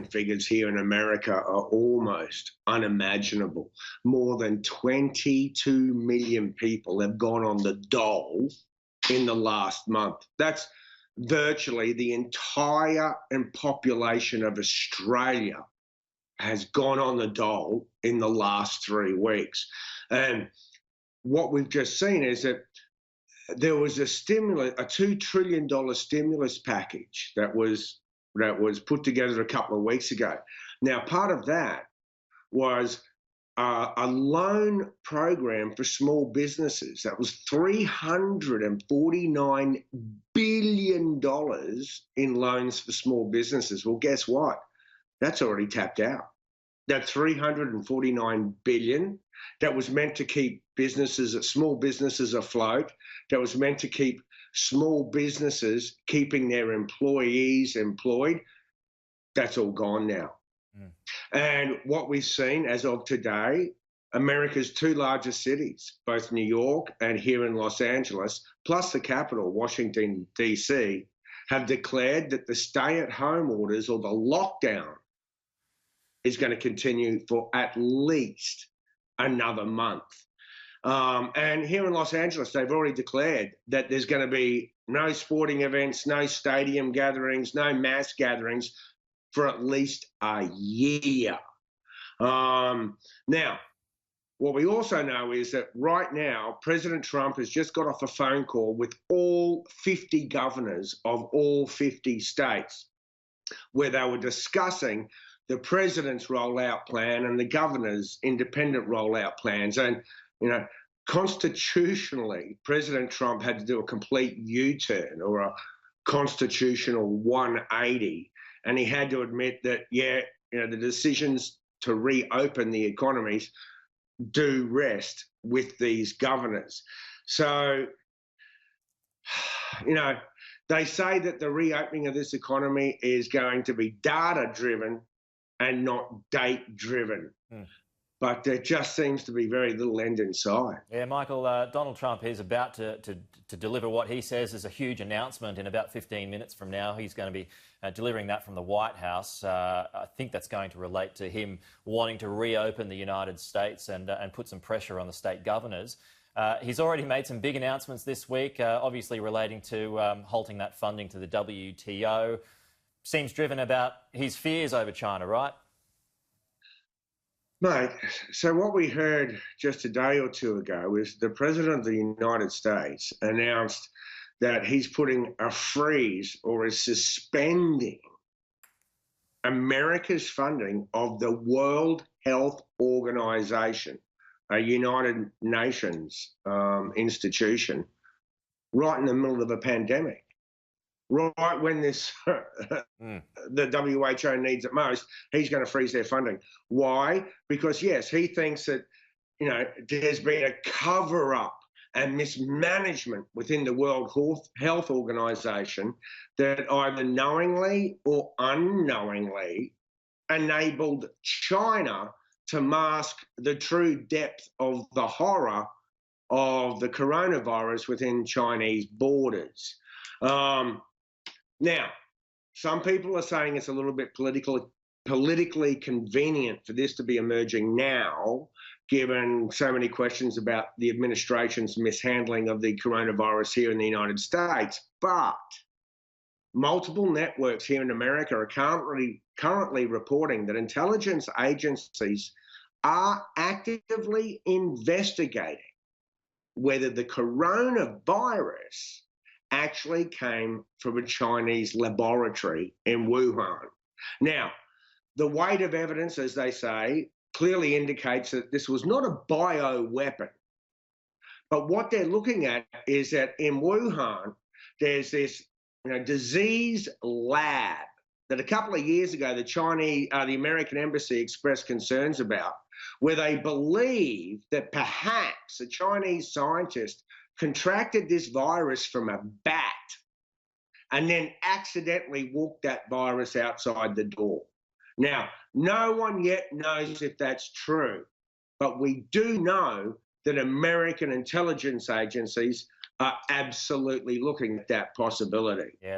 figures here in America are almost unimaginable. More than 22 million people have gone on the dole in the last month. That's virtually the entire population of Australia has gone on the dole in the last 3 weeks. And what we've just seen is that there was a $2 trillion stimulus package that was put together a couple of weeks ago. Now, part of that was a loan program for small businesses that was $349 billion in loans for small businesses. Well, guess what? That's already tapped out. That $349 billion that was meant to keep small businesses afloat, that was meant to keep small businesses keeping their employees employed, that's all gone now. And what we've seen as of today, America's 2 largest cities, both New York and here in Los Angeles, plus the capital, Washington, D.C., have declared that the stay-at-home orders or the lockdown is going to continue for at least another month. And here in Los Angeles, they've already declared that there's going to be no sporting events, no stadium gatherings, no mass gatherings for at least a year. Now, what we also know is that right now, President Trump has just got off a phone call with all 50 governors of all 50 states, where they were discussing the president's rollout plan and the governor's independent rollout plans. And, constitutionally, President Trump had to do a complete U-turn or a constitutional 180. And he had to admit that, the decisions to reopen the economies do rest with these governors. So, they say that the reopening of this economy is going to be data-driven and not date-driven. But there just seems to be very little end in sight. Yeah, Michael, Donald Trump is about to deliver what he says is a huge announcement in about 15 minutes from now. He's going to be delivering that from the White House. I think that's going to relate to him wanting to reopen the United States and put some pressure on the state governors. He's already made some big announcements this week, obviously relating to halting that funding to the WTO. Seems driven about his fears over China, right? Mate, so what we heard just a day or two ago is the President of the United States announced that he's putting a freeze or is suspending America's funding of the World Health Organization, a United Nations institution, right in the middle of a pandemic. Right when the WHO needs it most, he's going to freeze their funding. Why? Because, yes, he thinks that, there's been a cover-up and mismanagement within the World Health Organization that either knowingly or unknowingly enabled China to mask the true depth of the horror of the coronavirus within Chinese borders. Now, some people are saying it's a little bit politically convenient for this to be emerging now, given so many questions about the administration's mishandling of the coronavirus here in the United States. But multiple networks here in America are currently reporting that intelligence agencies are actively investigating whether the coronavirus actually came from a Chinese laboratory in Wuhan. Now, the weight of evidence, as they say, clearly indicates that this was not a bioweapon. But what they're looking at is that in Wuhan, there's this disease lab that a couple of years ago the American embassy expressed concerns about, where they believe that perhaps a Chinese scientist contracted this virus from a bat and then accidentally walked that virus outside the door. Now, no one yet knows if that's true, but we do know that American intelligence agencies are absolutely looking at that possibility. Yeah.